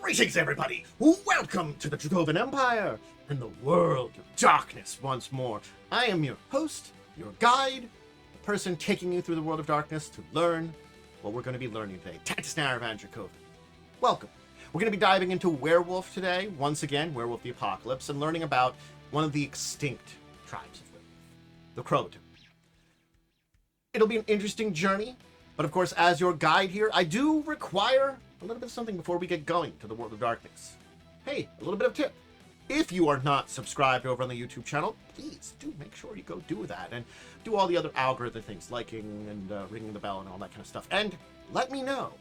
Greetings, everybody! Welcome to the Dracovin Empire and the world of darkness once more. I am your host, your guide, the person taking you through the world of darkness to learn what we're going to be learning today. Van Dracovin. Welcome. We're going to be diving into Werewolf today, once again, Werewolf The Apocalypse, and learning about one of the extinct tribes of werewolf, the Croatan. It'll be an interesting journey, but of course, as your guide here, I do require a little bit of something before we get going to the world of darkness. Hey, a little bit of tip. If you are not subscribed over on the YouTube channel, please do make sure you go do that and do all the other algorithm things, liking and ringing the bell and all that kind of stuff. And let me know,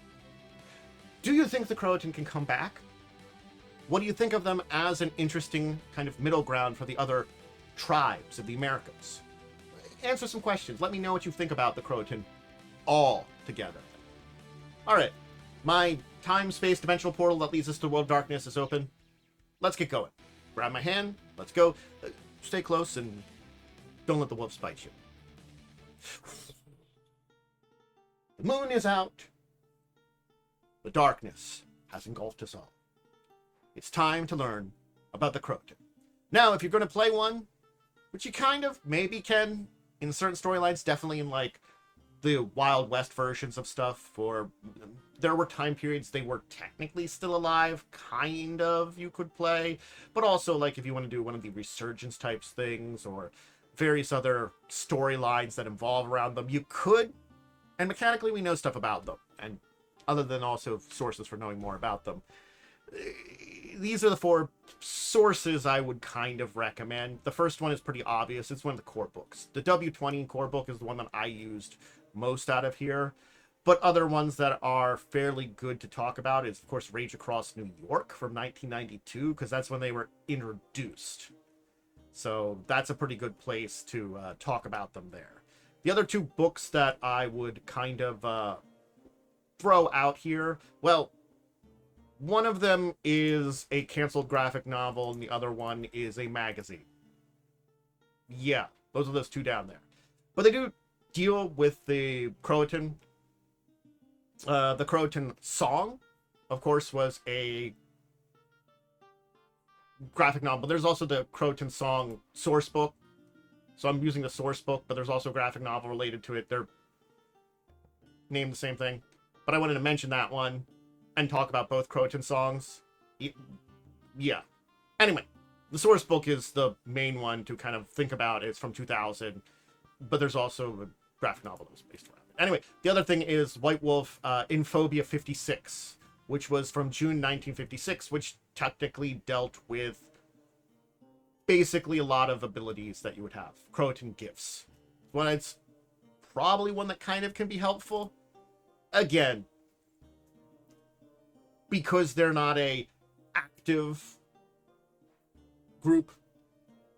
do you think the Croatan can come back? What do you think of them as an interesting kind of middle ground for the other tribes of the Americas? Answer some questions. Let me know what you think about the Croatan all together. All right. My time-space dimensional portal that leads us to the world of darkness is open. Let's get going. Grab my hand. Let's go. Stay close and don't let the wolves bite you. The moon is out. The darkness has engulfed us all. It's time to learn about the Croatan. Now, if you're going to play one, which you kind of maybe can in certain storylines, definitely in like the Wild West versions of stuff, or there were time periods they were technically still alive, kind of, you could play, but also like if you want to do one of the resurgence types things or various other storylines that involve around them, you could, and mechanically we know stuff about them, and other than also sources for knowing more about them. These are the four sources I would kind of recommend. The first one is pretty obvious. It's one of the core books. The W20 core book is the one that I used most out of here, but other ones that are fairly good to talk about is, of course, Rage Across New York from 1992, because that's when they were introduced. So that's a pretty good place to talk about them there. The other two books that I would kind of throw out here, well, one of them is a canceled graphic novel, and the other one is a magazine. Yeah, those are those two down there. But they do deal with the Croatan. The Croatan Song, of course, was a graphic novel. There's also the Croatan Song source book. So I'm using the source book, but there's also a graphic novel related to it. They're named the same thing. But I wanted to mention that one and talk about both Croatan songs. Yeah. Anyway, the source book is the main one to kind of think about. It's from 2000, but there's also a graphic novel that was based around it. Anyway, the other thing is White Wolf in Phobia 56, which was from June 1956, which technically dealt with basically a lot of abilities that you would have. Croatan gifts. Well, it's probably one that kind of can be helpful. Again, because they're not a active group,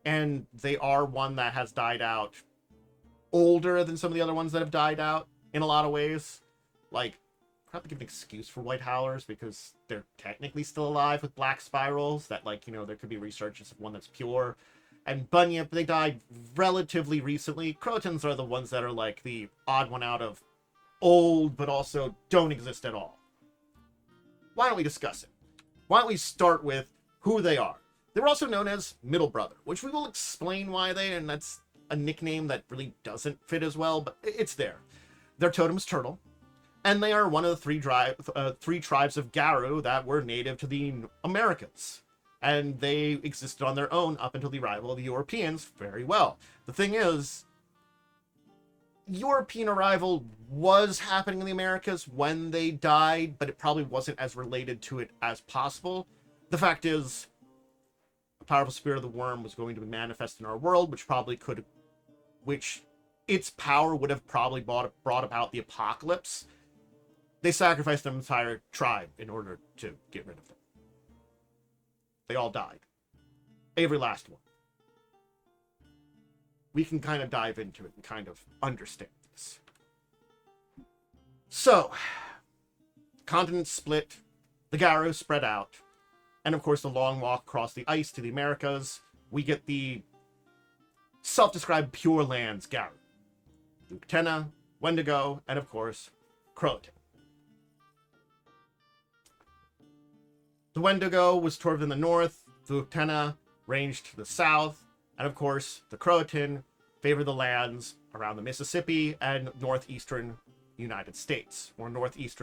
and they are one that has died out older than some of the other ones that have died out in a lot of ways. Like, I have to give an excuse for White Howlers because they're technically still alive with Black Spirals, that, like, you know, there could be researches of one that's pure. And Bunyip, they died relatively recently. Croatans are the ones that are like the odd one out of old, but also don't exist at all. Why don't we discuss it? Why don't we start with who they are? They were also known as Middle Brother, which we will explain why and that's a nickname that really doesn't fit as well, but it's there. Their totem is turtle, and they are one of the three tribes of Garou that were native to the Americas. And they existed on their own up until the arrival of the Europeans very well. The thing is, European arrival was happening in the Americas when they died, but it probably wasn't as related to it as possible. The fact is, a powerful spirit of the Wyrm was going to be manifest in our world, which its power would have probably brought about the apocalypse. They sacrificed an entire tribe in order to get rid of them. They all died. Every last one. We can kind of dive into it and kind of understand this. So, continents split, the Garou spread out, and of course the long walk across the ice to the Americas. We get the self-described Pure Lands Garou. Luctena, Wendigo, and of course, Croatan. The The Wendigo was toward in the north, the Uktena ranged to the south, and of course, the Croatan favored the lands around the Mississippi and northeastern United States, or East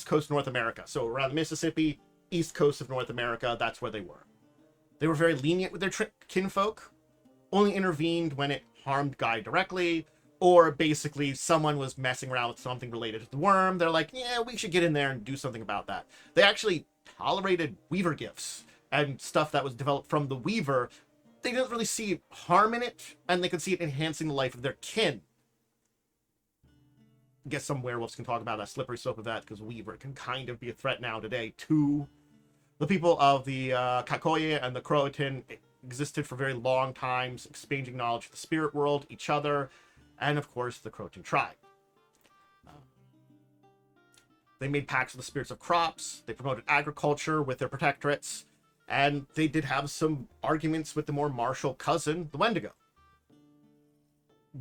Coast North America. So around the Mississippi, East Coast of North America, that's where they were. They were very lenient with their kinfolk, only intervened when it harmed Guy directly, or basically someone was messing around with something related to the Wyrm. They're like, yeah, we should get in there and do something about that. They actually tolerated Weaver gifts and stuff that was developed from the Weaver. They didn't really see harm in it, and they could see it enhancing the life of their kin. I guess some werewolves can talk about that slippery slope of that, because Weaver can kind of be a threat now today to the people of the Kakoye and the Croatan. Existed for very long times, exchanging knowledge of the spirit world, each other, and of course the Croatan tribe. They made pacts with the spirits of crops. They promoted agriculture with their protectorates, and they did have some arguments with the more martial cousin, the Wendigo.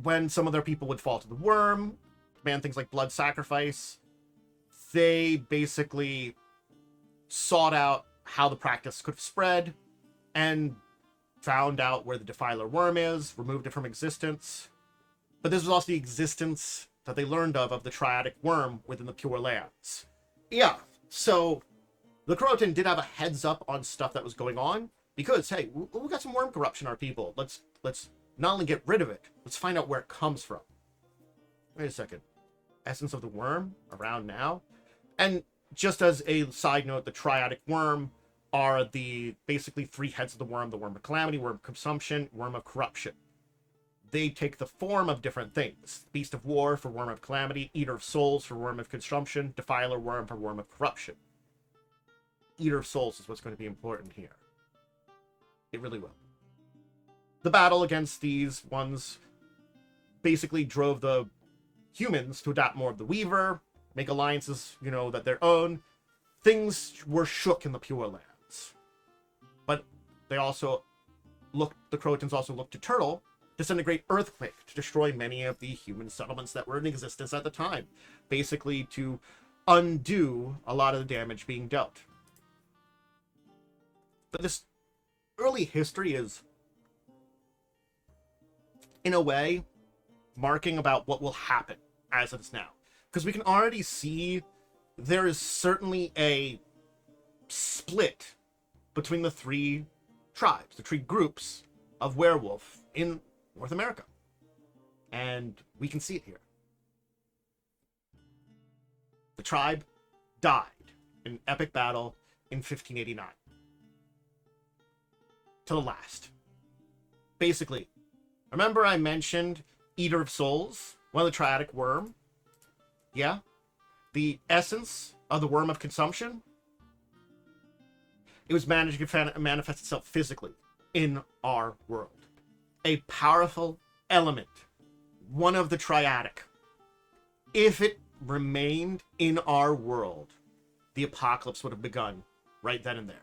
When some of their people would fall to the Wyrm, demand things like blood sacrifice, they basically sought out how the practice could have spread and found out where the Defiler Wyrm is, removed it from existence. But this was also the existence that they learned of the Triadic Wyrm within the Pure Lands. Yeah, so the Croatan did have a heads up on stuff that was going on, because, hey, we got some Wyrm corruption in our people. Let's not only get rid of it, let's find out where it comes from. Wait a second. Essence of the Wyrm around now? And just as a side note, the Triadic Wyrm are the basically three heads of the Wyrm: the Wyrm of Calamity, Wyrm of Consumption, Wyrm of Corruption. They take the form of different things. Beast of War for Wyrm of Calamity, Eater of Souls for Wyrm of Consumption, Defiler Wyrm for Wyrm of Corruption. Eater of Souls is what's going to be important here. It really will. The battle against these ones basically drove the humans to adopt more of the Weaver, make alliances, that their own. Things were shook in the Pure Lands. But they also the Croatans also looked to Turtle to send a great earthquake to destroy many of the human settlements that were in existence at the time, basically to undo a lot of the damage being dealt. But this early history is, in a way, marking about what will happen as it is now. Because we can already see there is certainly a split between the three tribes, the three groups of werewolf in North America. And we can see it here. The tribe died in an epic battle in 1589. To the last. Basically, remember I mentioned Eater of Souls, one of the Triadic Wyrm? Yeah? The essence of the Wyrm of Consumption? It was managed to manifest itself physically in our world. A powerful element, one of the Triadic. If it remained in our world, the apocalypse would have begun right then and there.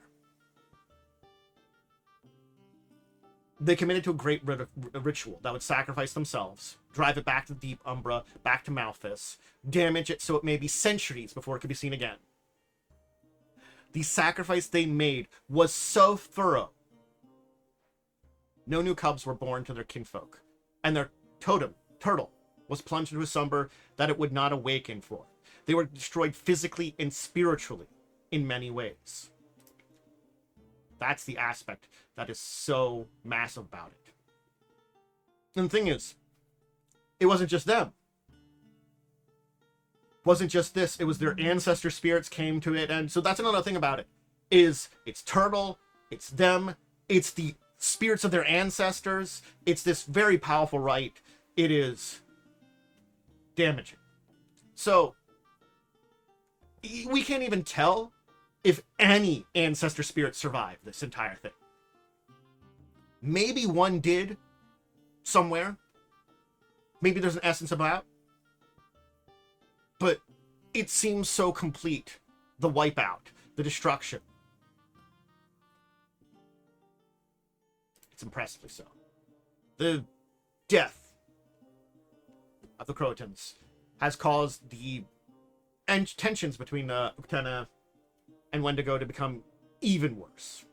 They committed to a great ritual that would sacrifice themselves, drive it back to the Deep Umbra, back to Malthus, damage it so it may be centuries before it could be seen again. The sacrifice they made was so thorough. No new cubs were born to their kinfolk, and their totem, Turtle, was plunged into a slumber that it would not awaken for. They were destroyed physically and spiritually in many ways. That's the aspect that is so massive about it. And the thing is, it wasn't just them. It wasn't just this. It was their ancestor spirits came to it. And so that's another thing about it. Is it's Turtle, it's them, it's the spirits of their ancestors. It's this very powerful rite. It is damaging. So we can't even tell if any ancestor spirit survived this entire thing. Maybe one did somewhere. Maybe there's an essence about. But it seems so complete. The wipeout, the destruction. It's impressively so. The death of the Croatans has caused the tensions between Uktena and Wendigo to become even worse.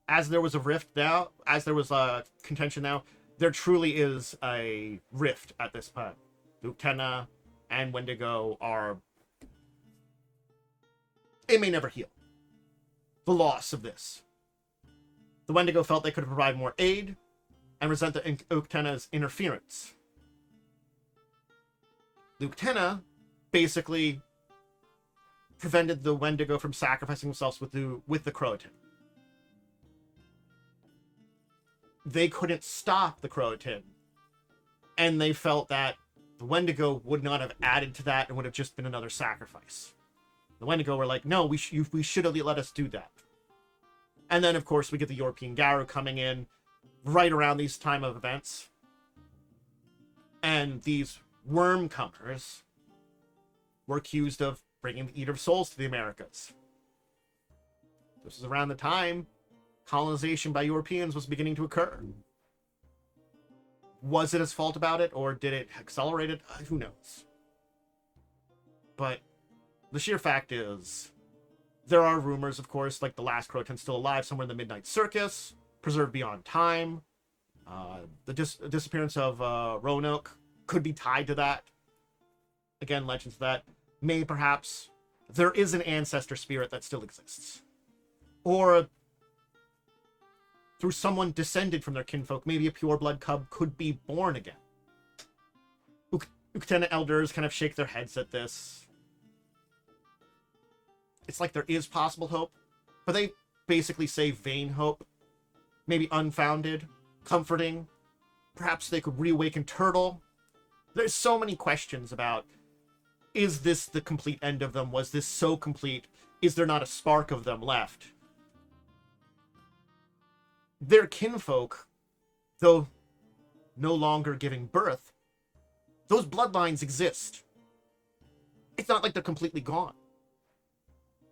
As there was a rift now, as there was a contention now, there truly is a rift at this point. Uktena and Wendigo are... It may never heal. The loss of this. The Wendigo felt they could provide more aid and resent the Uktena's interference. The Uktena basically prevented the Wendigo from sacrificing themselves with the Croatan. They couldn't stop the Croatan, and they felt that the Wendigo would not have added to that and would have just been another sacrifice. The Wendigo were like, no, we should have let us do that. And then, of course, we get the European Garou coming in right around these time of events. And these Wyrm comers were accused of bringing the Eater of Souls to the Americas. This is around the time colonization by Europeans was beginning to occur. Was it his fault about it, or did it accelerate it? Who knows? But the sheer fact is, there are rumors, of course, like the last Croatan still alive somewhere in the Midnight Circus, preserved beyond time. The disappearance of Roanoke could be tied to that. Again, legends of that. May perhaps there is an ancestor spirit that still exists. Or through someone descended from their kinfolk, maybe a pureblood cub could be born again. Uktena elders kind of shake their heads at this. It's like there is possible hope, but they basically say vain hope, maybe unfounded, comforting. Perhaps they could reawaken Turtle. There's so many questions about, is this the complete end of them? Was this so complete? Is there not a spark of them left? Their kinfolk, though no longer giving birth, those bloodlines exist. It's not like they're completely gone.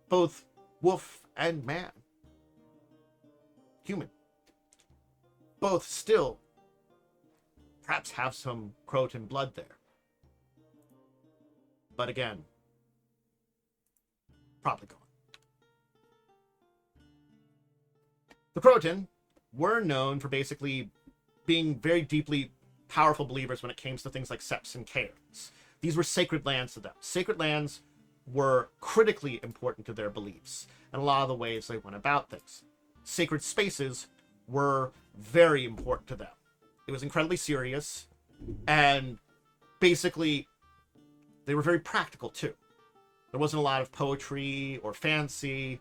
Both wolf and man. Human. Both still perhaps have some Croatan blood there. But again, probably gone. The Croatan were known for basically being very deeply powerful believers when it came to things like septs and cairns. These were sacred lands to them. Sacred lands were critically important to their beliefs and a lot of the ways they went about things. Sacred spaces were very important to them. It was incredibly serious, and basically they were very practical too. There wasn't a lot of poetry or fancy,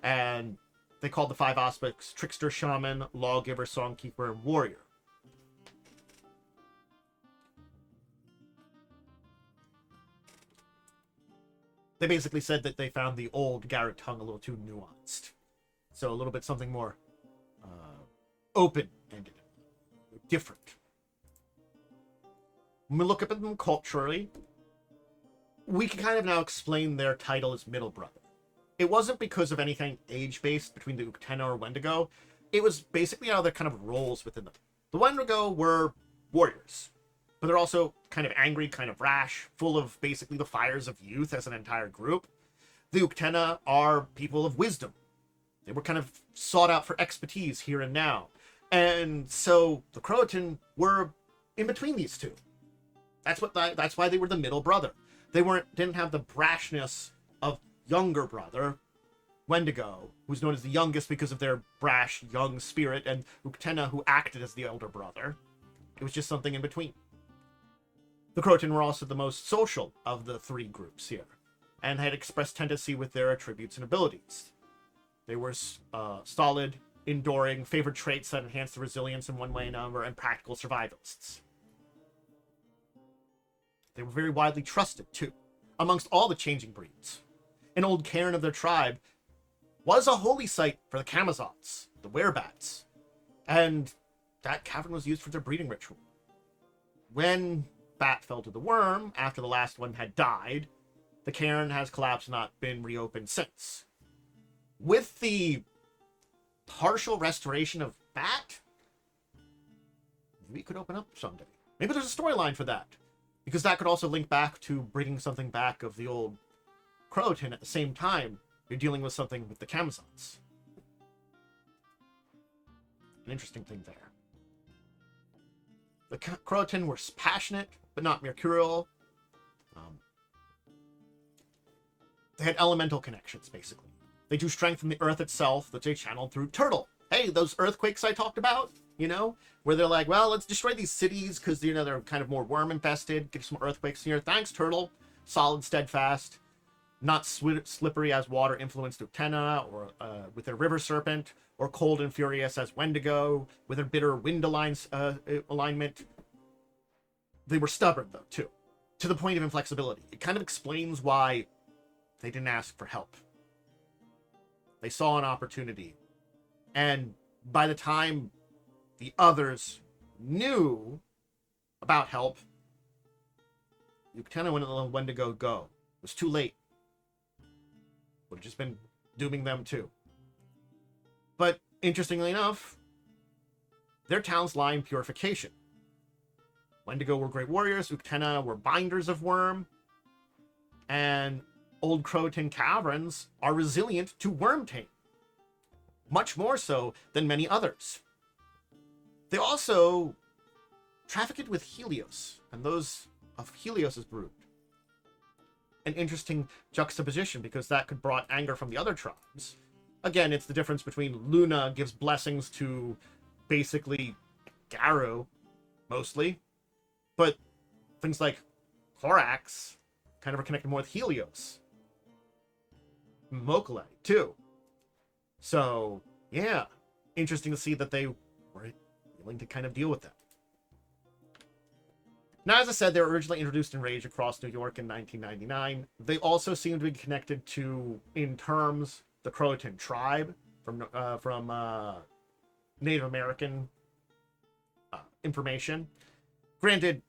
and they called the five aspects trickster, shaman, lawgiver, songkeeper, and warrior. They basically said that they found the old Garou tongue a little too nuanced. So a little bit something more open-ended, different. When we look at them culturally, we can kind of now explain their title as middle brother. It wasn't because of anything age-based between the Uktena or Wendigo. It was basically how their kind of roles within them. The Wendigo were warriors, but they're also kind of angry, kind of rash, full of basically the fires of youth as an entire group. The Uktena are people of wisdom. They were kind of sought out for expertise here and now. And so the Croatan were in between these two. That's why they were the middle brother. They didn't have the brashness of younger brother, Wendigo, who's known as the youngest because of their brash, young spirit, and Uktena, who acted as the elder brother. It was just something in between. The Croatan were also the most social of the three groups here, and had expressed tendency with their attributes and abilities. They were stolid, enduring, favored traits that enhanced the resilience in one way or another, and practical survivalists. They were very widely trusted, too, amongst all the changing breeds. An old cairn of their tribe was a holy site for the Camazots, the werebats, and that cavern was used for their breeding ritual. When Bat fell to the Wyrm, after the last one had died, the cairn has collapsed and not been reopened since. With the partial restoration of Bat, maybe it could open up someday. Maybe there's a storyline for that, because that could also link back to bringing something back of the old Croatan at the same time you're dealing with something with the Camazons. An interesting thing there. The Croatan were passionate, but not mercurial. They had elemental connections, basically. They drew strength from the earth itself that they channeled through Turtle. Hey, those earthquakes I talked about, you know, where they're like, well, let's destroy these cities because, you know, they're kind of more worm infested. Get some earthquakes here. Thanks, Turtle. Solid, steadfast, not slippery as water influenced Utena, or with their river serpent, or cold and furious as Wendigo, with their bitter wind alignment. They were stubborn, though, too, to the point of inflexibility. It kind of explains why they didn't ask for help. They saw an opportunity. And by the time the others knew about help, Utena wouldn't let Wendigo go. It was too late. Would have just been dooming them too. But interestingly enough, their talents lie in purification. Wendigo were great warriors, Utena were binders of Wyrm, and old Croatan caverns are resilient to worm taint. Much more so than many others. They also trafficked with Helios, and those of Helios's brood. An interesting juxtaposition, because that could brought anger from the other tribes. Again, it's the difference between Luna gives blessings to basically Garou, mostly, but things like Thorax kind of are connected more with Helios. Mokale, too. So, yeah, interesting to see that they were willing to kind of deal with that. Now, as I said, they were originally introduced in Rage across New York in 1999. They also seem to be connected to, in terms, the Croatan tribe from Native American information. Granted,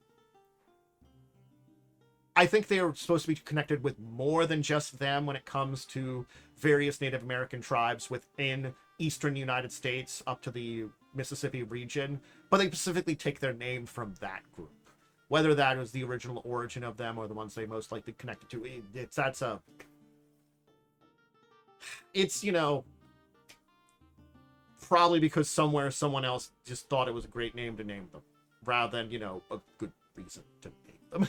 I think they are supposed to be connected with more than just them when it comes to various Native American tribes within eastern United States up to the Mississippi region, but they specifically take their name from that group. Whether that was the original origin of them or the ones they most likely connected to, it's, you know, probably because somewhere someone else just thought it was a great name to name them, rather than, you know, a good reason to name them.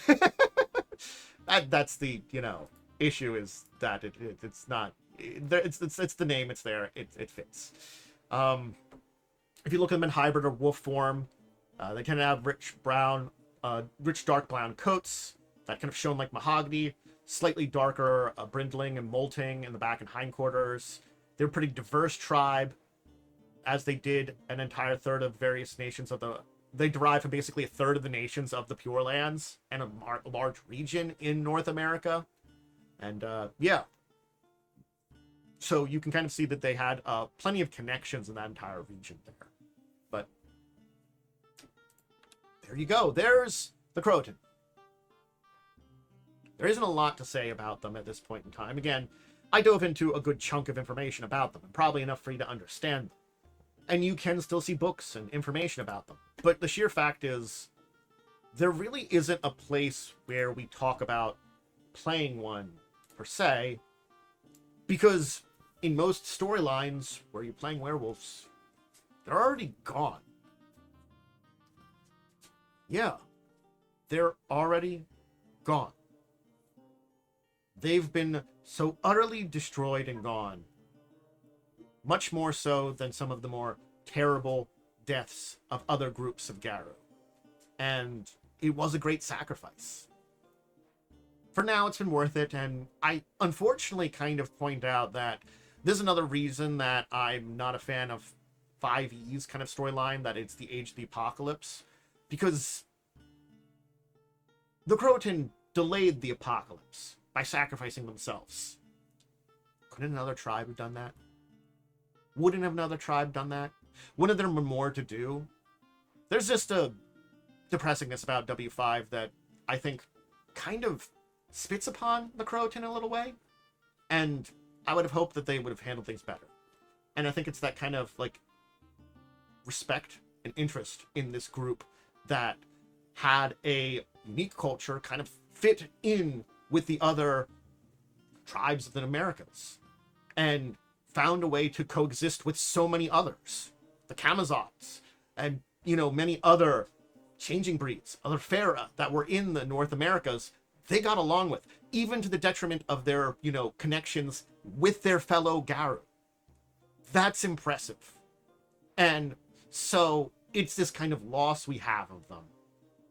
That's the, you know, issue, is that it's not, it's the name, it's there, it fits. If you look at them in hybrid or wolf form, they tend to have rich dark brown coats that kind of shone like mahogany, slightly darker brindling and molting in the back and hindquarters. They're a pretty diverse tribe, as they did an entire third of various nations of the... They derive from basically a third of the nations of the Pure Lands and a large region in North America. And, yeah. So you can kind of see that they had plenty of connections in that entire region there. But there you go. There's the Croatan. There isn't a lot to say about them at this point in time. Again, I dove into a good chunk of information about them, and probably enough for you to understand them. And you can still see books and information about them. But the sheer fact is, there really isn't a place where we talk about playing one, per se, because in most storylines where you're playing werewolves, they're already gone. Yeah, they're already gone. They've been so utterly destroyed and gone, much more so than some of the more terrible deaths of other groups of Garou. And it was a great sacrifice. For now, it's been worth it, and I unfortunately kind of point out that there's another reason that I'm not a fan of 5E's kind of storyline, that it's the Age of the Apocalypse, because the Croatan delayed the apocalypse by sacrificing themselves. Couldn't another tribe have done that? Wouldn't have another tribe done that? Wouldn't there be more to do? There's just a depressingness about W5 that I think kind of spits upon the Croatan in a little way. And I would have hoped that they would have handled things better. And I think it's that kind of, like, respect and interest in this group that had a unique culture kind of fit in with the other tribes of the Americas. and found a way to coexist with so many others. The Camazots, and, many other changing breeds, other Fera that were in the North Americas, they got along with, even to the detriment of their, connections with their fellow Garou. That's impressive. And so it's this kind of loss we have of them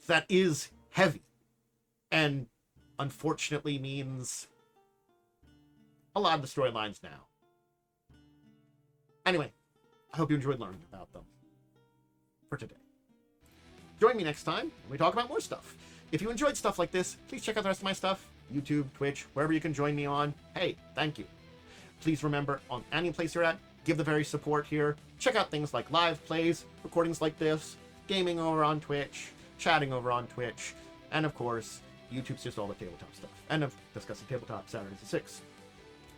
that is heavy, and unfortunately means a lot of the storylines now. Anyway, I hope you enjoyed learning about them for today. Join me next time when we talk about more stuff. If you enjoyed stuff like this, please check out the rest of my stuff. YouTube, Twitch, wherever you can join me on. Hey, thank you. Please remember, on any place you're at, give the very support here. Check out things like live plays, recordings like this, gaming over on Twitch, chatting over on Twitch, and of course, YouTube's just all the tabletop stuff. And of discussing tabletop Saturdays at 6.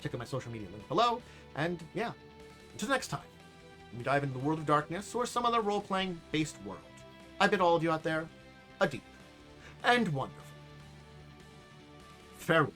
Check out my social media link below, and yeah, until next time, we dive into the world of darkness or some other role-playing based world. I bid all of you out there a deep and wonderful farewell.